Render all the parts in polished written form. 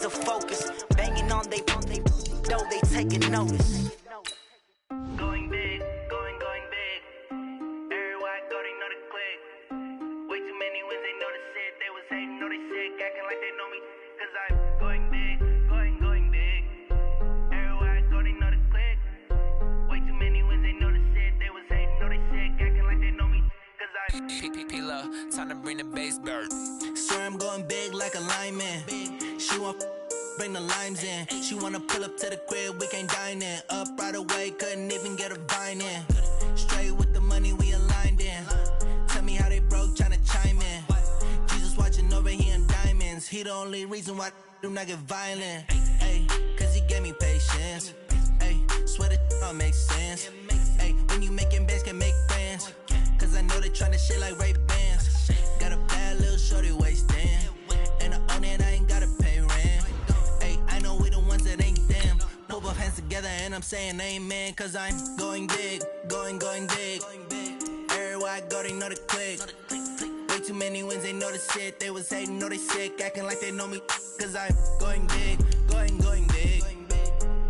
to focus, banging on they though they taking notice. Going big, going big. Everywhere I go, they know the click. Way too many wins, they know the shit. They was hating, know they sick, acting like they know me. Cause I'm going big, going big. Everywhere I go, they know the click. Way too many wins, they know the shit. They was hating, know they sick, acting like they know me. Cause I'm P-P-P-Love, time to bring the bass bird. Swear I'm going big like a lineman. She want bring the limes in. She wanna pull up to the crib, we can't dine in. Up right away, couldn't even get a vine in. Straight with the money we aligned in. Tell me how they broke, tryna chime in. Jesus watching over here in diamonds. He the only reason why do not get violent. Ay, cause he gave me patience. Ay, swear that all makes sense. Ay, when you making bands can make friends. Cause I know they tryna shit like Ray-Bans. Got a bad little shorty wasting. And I own it, I ain't gotta pay rent. Ay, I know we the ones that ain't them. Pull both hands together and I'm saying amen. Cause I'm going big, going big. Everywhere I go, they know the click. Way too many wins, they know the shit. They was hating, know they sick, acting like they know me. Cause I'm going big, going big.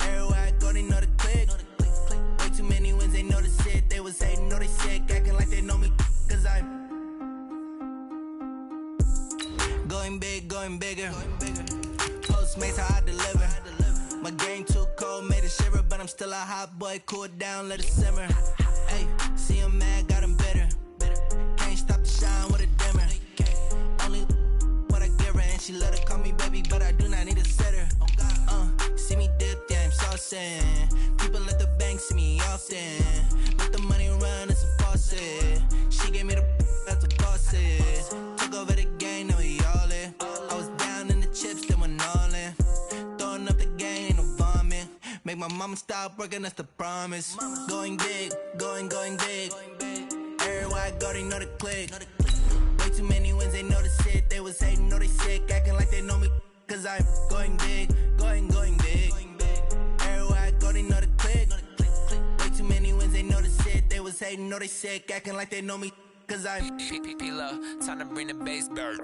Everywhere I go, they know the click. Way too many wins, they know the shit. They was hating, know they sick, acting like they know me. Cause I'm going big, going bigger. Postmates how I deliver. My game too cold, made it shiver, but I'm still a hot boy. Cool it down, let it simmer. Hey, see him mad, got him bitter. Can't stop the shine with a dimmer. Only what I give her, and she let her call me baby, but I do not need a sitter. See me dip, yeah, I'm saucing. People at the bank see me often. Let the money run, it's a faucet. She gave me the that's a bosses. Took over the game, now we all in. I was down in the chips, they went all in. Throwing up the game, ain't no vomit. Make my mama stop working, that's the promise. Going big, going big. Everywhere I go, they know the click. Way too many wins, they know the shit. They was hating, know they sick, acting like they know me. Cause I'm going big, going big. Everywhere I go, they know the click. Way too many wins, they know the shit. They was hating, know they sick, acting like they know me. Cause I'm P-P-P-Love, time to bring the bass bird.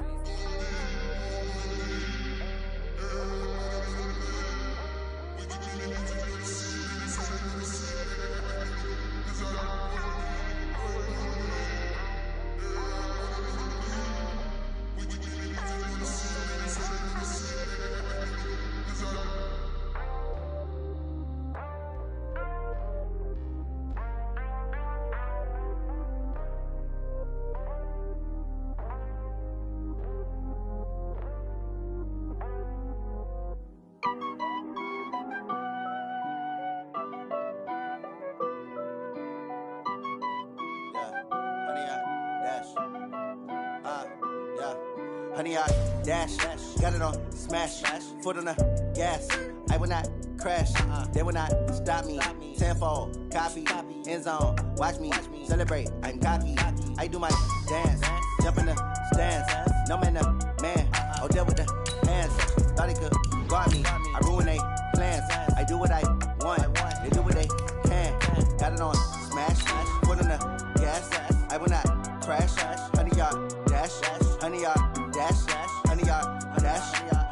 Honey, I dash, got it on smash, foot on the gas. I will not crash, they will not stop me. Tenfold, copy, end zone, watch me celebrate. I'm cocky, I do my dance, jump in the stands. No man, man, oh there with the hands. Thought he could guard me, I ruin they plans. I do what I want, they do what they can. Got it on smash, foot on the gas. I will not crash, honey, y'all dash, honey, y'all dash, honey, y'all dash,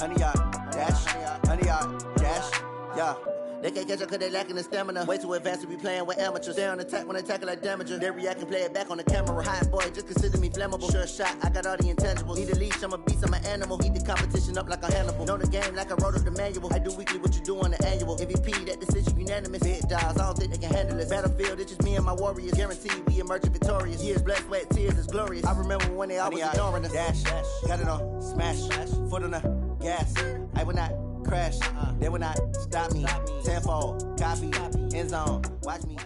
honey, y'all dash, honey, y'all dash, yeah. They can't catch up cause they lacking the stamina. Way too advanced to be playing with amateurs. Stay on attack when they tackle like damager. They react and play it back on the camera. Hot boy, just consider me flammable. Sure shot, I got all the intangibles. Need a leash, I'm a beast, I'm an animal. Eat the competition up like a Hannibal. Know the game like I wrote up the manual. I do weekly what you do on the annual. MVP, that decision unanimous. Big dials, I don't think they can handle it. Battlefield, it's just me and my warriors. Guaranteed we emerge victorious. Years, blood, sweat, tears, it's glorious. I remember when they always ignoring us. Dash, got it on smash, foot on the gas. I will not crash, they will not stop me. Tenfold, copy, end zone, watch me.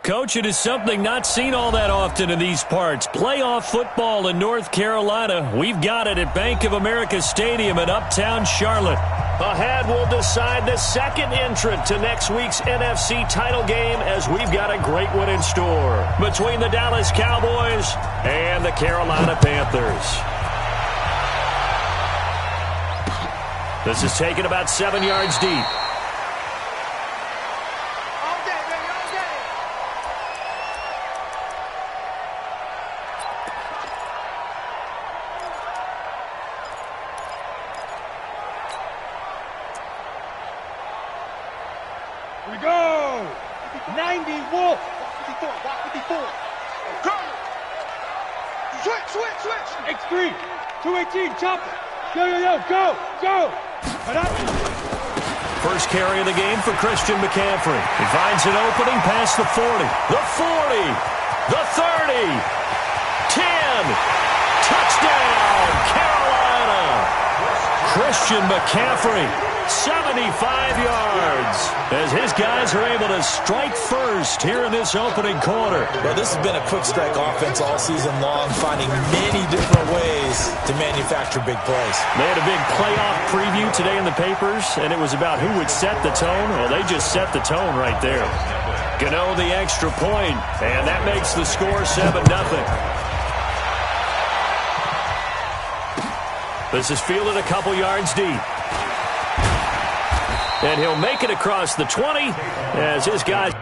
Coach, it is something not seen all that often in these parts. Playoff football in North Carolina. We've got it at Bank of America Stadium in Uptown Charlotte. Ahead, we'll decide the second entrant to next week's NFC title game as we've got a great one in store between the Dallas Cowboys and the Carolina Panthers. This is taken about 7 yards deep. we go. 90 Wolf. 54. Block 54. Go. Switch. X3. 218. Chopper. Yo. Go. Cut up. First carry of the game for Christian McCaffrey. He finds an opening past the 40. The 40. The 30. 10. Touchdown, Carolina. Christian McCaffrey, 75 yards, as his guys are able to strike first here in this opening quarter. Well, this has been a quick strike offense all season long, finding many different ways to manufacture big plays. They had a big playoff preview today in the papers, and it was about who would set the tone. Well, they just set the tone right there. Gano the extra point, and that makes the score 7-0. This is fielded a couple yards deep. And he'll make it across the 20 as his guys...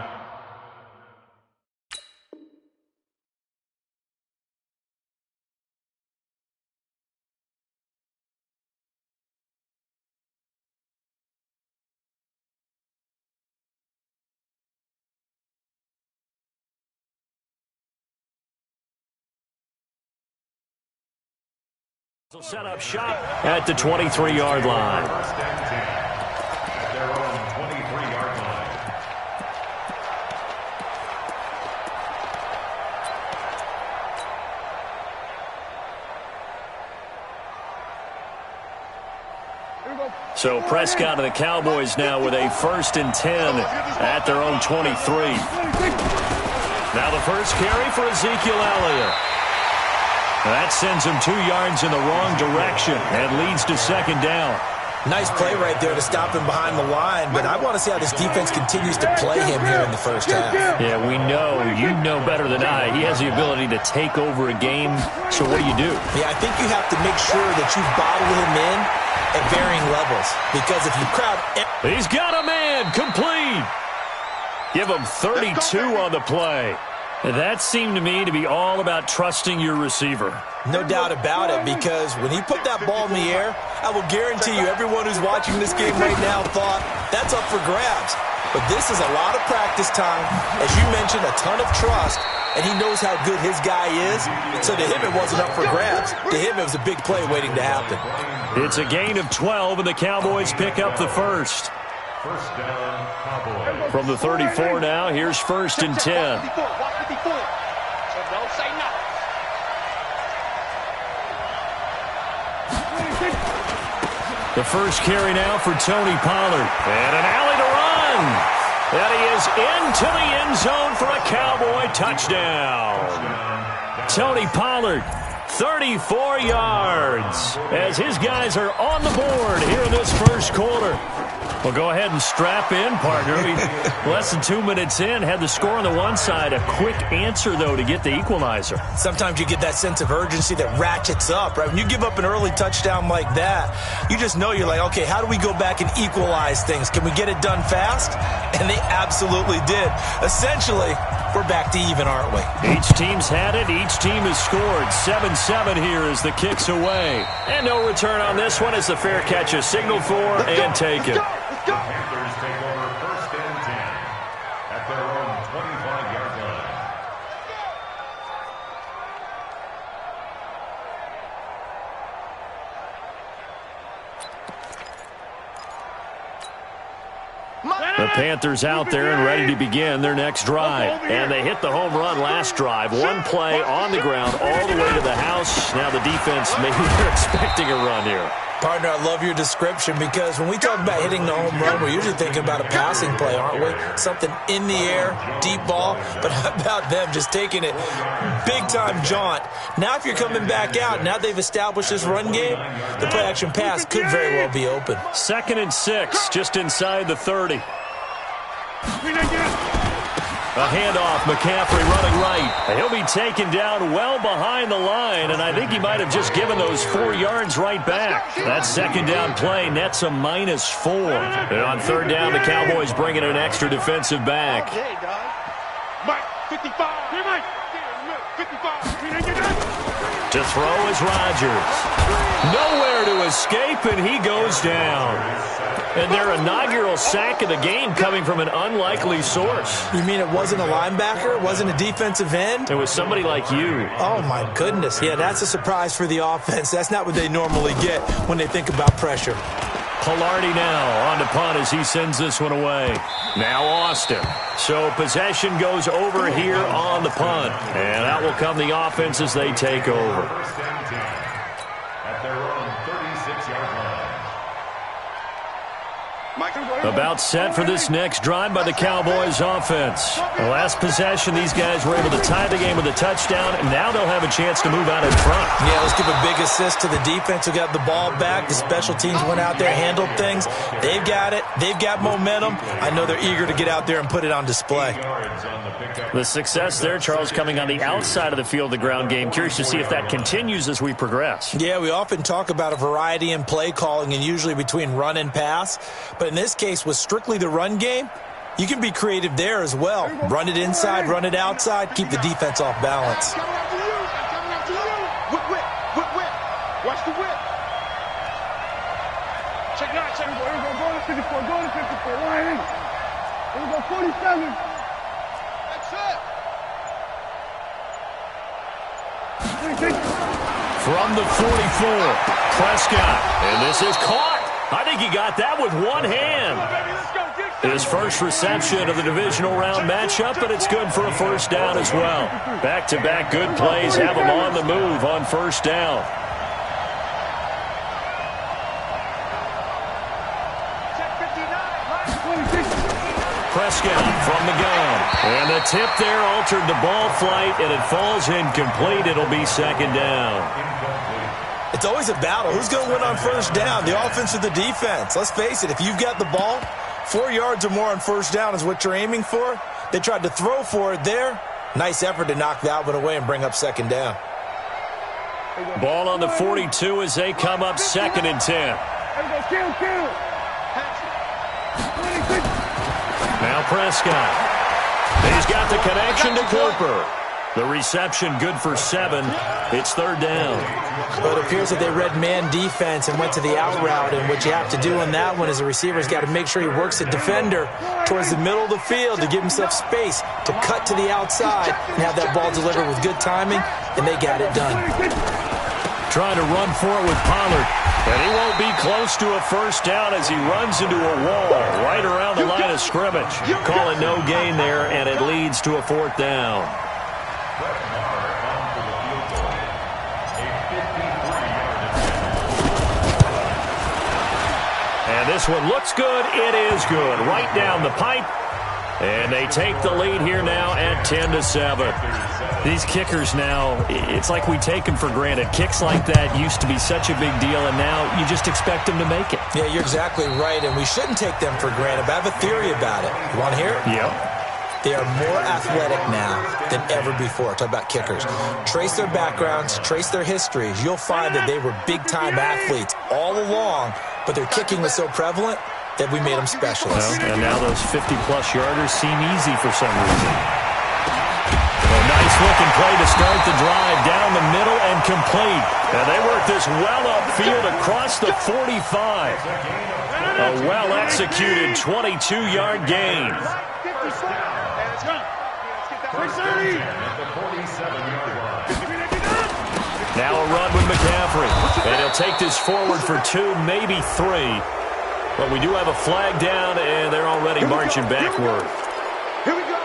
will set up shop at the 23-yard line. First and 10 at their own 23-yard line. So Prescott and the Cowboys now with a 1st and 10 at their own 23. Now the first carry for Ezekiel Elliott. That sends him 2 yards in the wrong direction and leads to 2nd down. Nice play right there to stop him behind the line, but I want to see how this defense continues to play him here in the first half. Yeah, we know. You know better than I. He has the ability to take over a game, so what do? Yeah, I think you have to make sure that you bottle him in at varying levels, because if you crowd... He's got a man, complete. Give him 32 on the play. That seemed to me to be all about trusting your receiver. No doubt about it, because when he put that ball in the air, I will guarantee you everyone who's watching this game right now thought, that's up for grabs. But this is a lot of practice time. As you mentioned, a ton of trust, and he knows how good his guy is. So to him, it wasn't up for grabs. To him, it was a big play waiting to happen. It's a gain of 12, and the Cowboys pick up the first. First down, Cowboys. From the 34 now, here's 1st and 10. The first carry now for Tony Pollard. And an alley to run. And he is into the end zone for a Cowboy touchdown. Tony Pollard, 34 yards, as his guys are on the board here in this first quarter. Well, go ahead and strap in, partner. Less than 2 minutes in, had the score on the one side. A quick answer, though, to get the equalizer. Sometimes you get that sense of urgency that ratchets up, right? When you give up an early touchdown like that, you just know you're like, okay, how do we go back and equalize things? Can we get it done fast? And they absolutely did. Essentially, we're back to even, aren't we? Each team's had it. Each team has scored. 7-7 here as the kick's away. And no return on this one as the fair catch is signaled for and taken. The Panthers take over 1st and 10 at their own 25-yard line. The Panthers out there and ready to begin their next drive. And they hit the home run last drive. One play on the ground all the way to the house. Now the defense, maybe they're expecting a run here. Partner, I love your description, because when we talk about hitting the home run, we're usually thinking about a passing play, aren't we? Something in the air, deep ball. But how about them just taking it big-time jaunt? Now if you're coming back out, now they've established this run game, the play-action pass could very well be open. 2nd and 6, just inside the 30. A handoff, McCaffrey running right. He'll be taken down well behind the line, and I think he might have just given those 4 yards right back. That 2nd down play nets a -4. And on 3rd down, the Cowboys bring in an extra defensive back. Mike, 55. Here, Mike. 55. To throw is Rodgers. Nowhere to escape, and he goes down. And their inaugural sack of the game coming from an unlikely source. You mean it wasn't a linebacker? It wasn't a defensive end? It was somebody like you. Oh, my goodness. Yeah, that's a surprise for the offense. That's not what they normally get when they think about pressure. Pilardi now on the punt as he sends this one away. Now Austin. So possession goes over here on the punt. And out will come the offense as they take over. First and 10 at their own 36-yard line. About set for this next drive by the Cowboys offense. The last possession, these guys were able to tie the game with a touchdown, and now they'll have a chance to move out in front. Yeah, let's give a big assist to the defense who got the ball back. The special teams went out there, handled things. They've got it. They've got momentum. I know they're eager to get out there and put it on display. The success there, Charles, coming on the outside of the field, the ground game. Curious to see if that continues as we progress. Yeah, we often talk about a variety in play calling and usually between run and pass. But in this case, with strictly the run game, you can be creative there as well. Run it inside, run it outside, keep the defense off balance. Coming after you. Coming after you. Whip. Watch the whip. Check it out. Here we go. Go to 54. Go to 54. Line in. Here we go. 47. That's it. From the 44, Prescott. And this is caught. I think he got that with one hand. His first reception of the divisional round matchup, but it's good for a first down as well. Back-to-back good plays have him on the move on first down. Prescott from the gun. And the tip there altered the ball flight, and it falls incomplete. It'll be second down. It's always a battle. Who's going to win on first down, the offense or the defense? Let's face it, if you've got the ball, 4 yards or more on first down is what you're aiming for. They tried to throw for it there. Nice effort to knock that one away and bring up second down. Ball on the 42 as they come up second and 10. Now Prescott. He's got the connection to Cooper. The reception good for 7. It's third down. Well, it appears that they read man defense and went to the out route, and what you have to do on that one is the receiver's got to make sure he works the defender towards the middle of the field to give himself space to cut to the outside and have that ball delivered with good timing, and they got it done. Trying to run for it with Pollard, and he won't be close to a first down as he runs into a wall right around the line of scrimmage. Call it no gain there, and it leads to a fourth down. And this one looks good. It is good. Right down the pipe. And they take the lead here now at 10-7. These kickers now, it's like we take them for granted. Kicks like that used to be such a big deal, and now you just expect them to make it. Yeah, you're exactly right, and we shouldn't take them for granted. But I have a theory about it. You want to hear it? Yep. They are more athletic now than ever before. Talk about kickers. Trace their backgrounds, trace their histories. You'll find that they were big-time athletes all along, but their kicking was so prevalent that we made them specialists. Well, and now those 50-plus yarders seem easy for some reason. A nice-looking play to start the drive down the middle and complete. And they work this well upfield across the 45. A well-executed 22-yard gain. Now a run with McCaffrey. And he'll take this forward for 2, maybe 3. But we do have a flag down, and they're already marching backward. Here we go.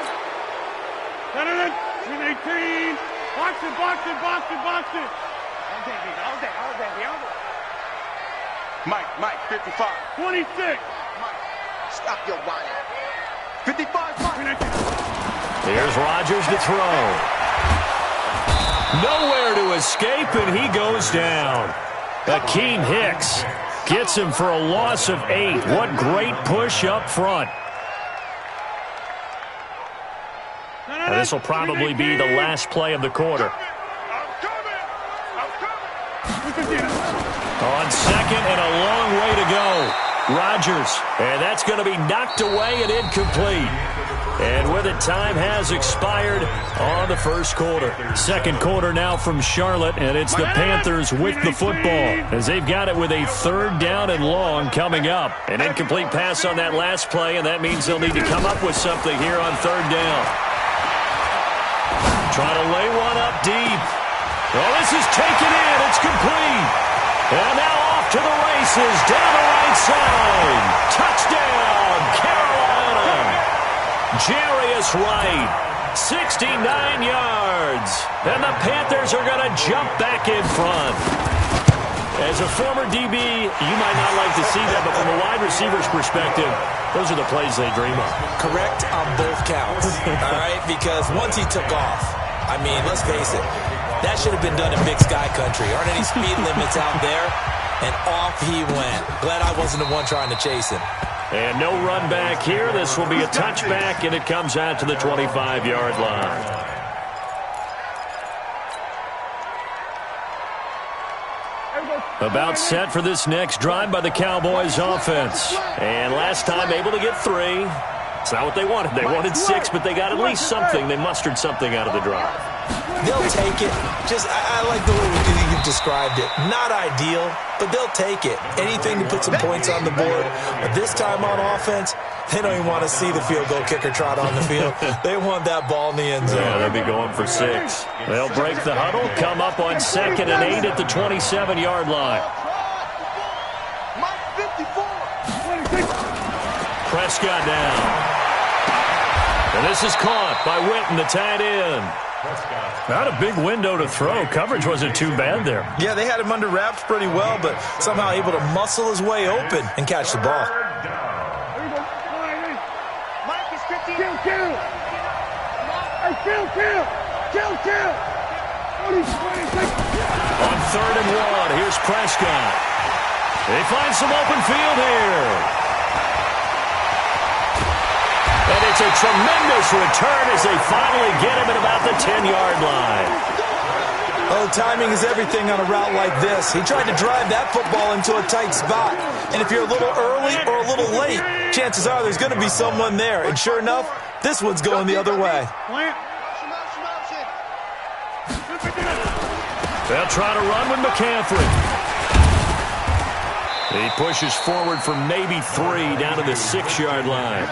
18. Box it. All day. Mike, 55. 26. Mike, stop your whining. 55. Here's Rodgers to throw. Nowhere to escape, and he goes down. Akeem Hicks gets him for a loss of 8. What great push up front. Now, this will probably be the last play of the quarter. On second and a long way to go. Rodgers, and that's going to be knocked away and incomplete. And with it, time has expired on the first quarter. Second quarter now from Charlotte, and it's the Panthers with the football as they've got it with a third down and long coming up. An incomplete pass on that last play, and that means they'll need to come up with something here on third down. Trying to lay one up deep. Well, this is taken in. It's complete. And now off to the races down the right side. Touchdown, Carolina. Jarius Wright, 69 yards. And the Panthers are going to jump back in front. As a former DB, you might not like to see that, but from a wide receiver's perspective, those are the plays they dream of. Correct on both counts, all right? Because once he took off, I mean, let's face it, that should have been done in Big Sky Country. Aren't any speed limits out there? And off he went. Glad I wasn't the one trying to chase him. And no run back here. This will be a touchback, and it comes out to the 25-yard line. About set for this next drive by the Cowboys offense. And last time able to get 3. It's not what they wanted. They wanted 6, but they got at least something. They mustered something out of the drive. They'll take it. I like the way you've described it. Not ideal, but they'll take it. Anything to put some points on the board. But this time on offense, they don't even want to see the field goal kicker trot on the field. They want that ball in the end zone. Yeah, they'll be going for 6. They'll break the huddle, come up on 2nd and 8 at the 27-yard line. Prescott down. And this is caught by Witten, the tight end. Not a big window to throw. Coverage wasn't too bad there. Yeah, they had him under wraps pretty well, but somehow able to muscle his way open and catch the ball. On 3rd and 1, here's Prescott. They find some open field here. And it's a tremendous return as they finally get him at about the 10-yard line. Oh, timing is everything on a route like this. He tried to drive that football into a tight spot. And if you're a little early or a little late, chances are there's going to be someone there. And sure enough, this one's going the other way. They'll try to run with McCaffrey. He pushes forward for maybe 3 down to the 6-yard line.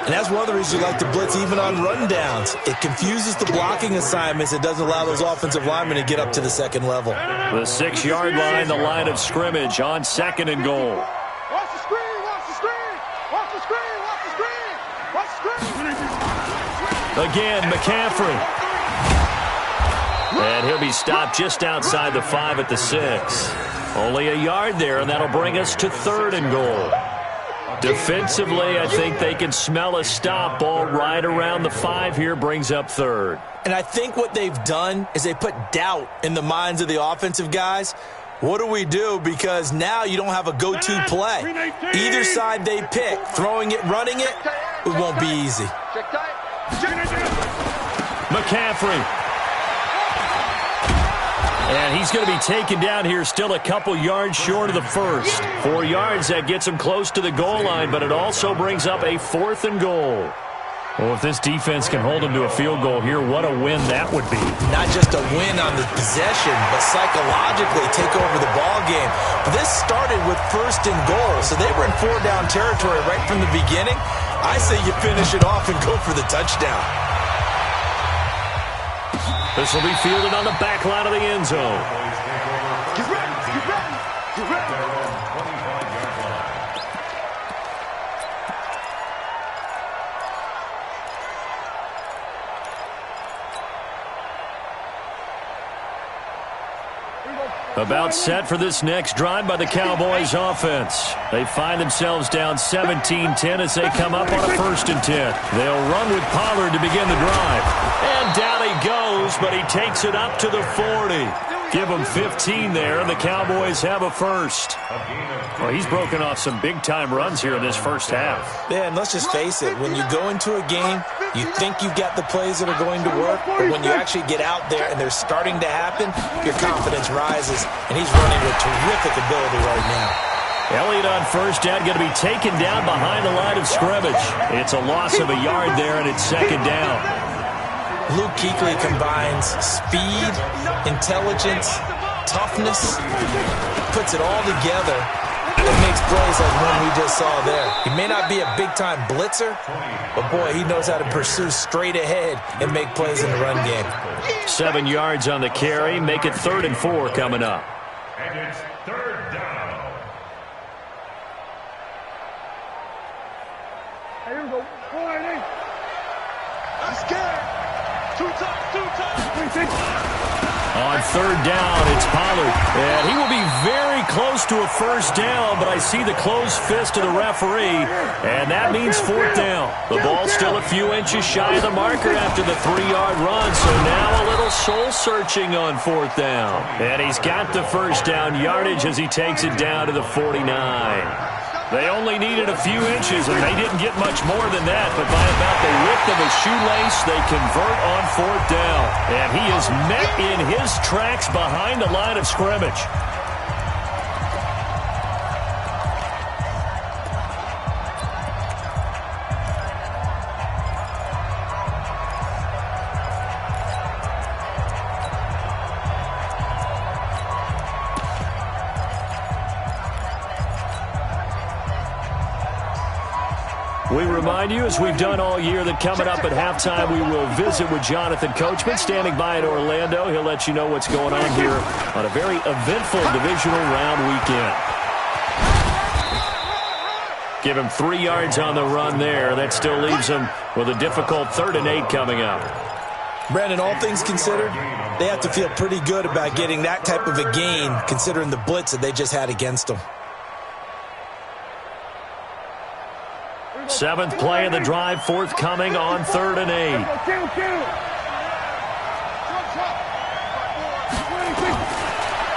And that's one of the reasons you like to blitz even on rundowns. It confuses the blocking assignments. It doesn't allow those offensive linemen to get up to the 2nd level. The 6-yard line, the line of scrimmage on 2nd and goal. Watch the screen, watch the screen, watch the screen, watch the screen, watch the screen. Again, McCaffrey. And he'll be stopped just outside the 5 at the 6. Only a yard there, and that'll bring us to 3rd and goal. Defensively, I think they can smell a stop. Ball right around the 5 here, brings up 3rd. And I think what they've done is they put doubt in the minds of the offensive guys. What do we do? Because now you don't have a go-to play. Either side they pick, throwing it, running it, it won't be easy. McCaffrey. And he's going to be taken down here, still a couple yards short of the 1st. 4 yards, that gets him close to the goal line, but it also brings up a 4th and goal. Well, if this defense can hold him to a field goal here, what a win that would be. Not just a win on the possession, but psychologically take over the ball game. But this started with 1st and goal, so they were in 4-down territory right from the beginning. I say you finish it off and go for the touchdown. This will be fielded on the back line of the end zone. Get ready, get ready, get ready. About set for this next drive by the Cowboys offense. They find themselves down 17-10 as they come up on a 1st and 10. They'll run with Pollard to begin the drive. And down he goes, but he takes it up to the 40. Give him 15 there, and the Cowboys have a 1st. Well, he's broken off some big-time runs here in this first half. Yeah, and let's just face it. When you go into a game, you think you've got the plays that are going to work, but when you actually get out there and they're starting to happen, your confidence rises, and he's running with terrific ability right now. Elliott on first down, going to be taken down behind the line of scrimmage. It's a loss of a yard there, and it's second down. Luke Kuechly combines speed, intelligence, toughness, puts it all together, and makes plays like one we just saw there. He may not be a big-time blitzer, but, boy, he knows how to pursue straight ahead and make plays in the run game. 7 yards on the carry. Make it 3rd and 4 coming up. And it's 3rd down. Here we go. 4-8. I'm scared. Two times. On 3rd down, it's Pollard. And he will be very close to a first down, but I see the closed fist of the referee, and that means 4th down. The ball's still a few inches shy of the marker after the 3-yard run, so now a little soul-searching on 4th down. And he's got the first down yardage as he takes it down to the 49. They only needed a few inches, and they didn't get much more than that, but by about the width of a shoelace, they convert on 4th down. And he is met in his tracks behind the line of scrimmage. We remind you, as we've done all year, that coming up at halftime, we will visit with Jonathan Coachman, standing by in Orlando. He'll let you know what's going on here on a very eventful divisional round weekend. Give him 3 yards on the run there. That still leaves him with a difficult 3rd and 8 coming up. Brandon, all things considered, they have to feel pretty good about getting that type of a gain, considering the blitz that they just had against them. 7th play of the drive, forthcoming on 3rd and 8.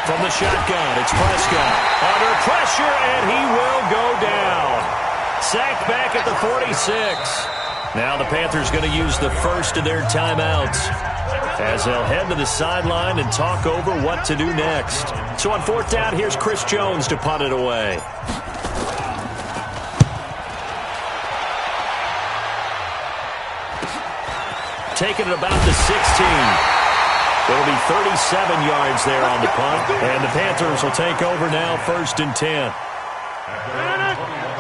From the shotgun, it's Prescott. Under pressure, and he will go down. Sacked back at the 46. Now the Panthers going to use the first of their timeouts as they'll head to the sideline and talk over what to do next. So on 4th down, here's Chris Jones to punt it away. Taking it about the 16. It'll be 37 yards there on the punt. And the Panthers will take over now, 1st and 10.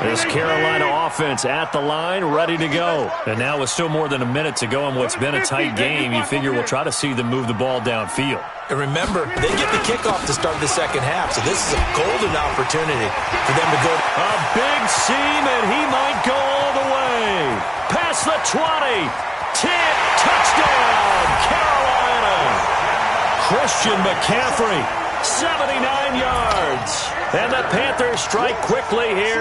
This Carolina offense at the line, ready to go. And now with still more than a minute to go in what's been a tight game, you figure we'll try to see them move the ball downfield. And remember, they get the kickoff to start the second half, so this is a golden opportunity for them to go. A big seam, and he might go all the way. Past the 20. 10, touchdown, Carolina. Christian McCaffrey, 79 yards. And the Panthers strike quickly here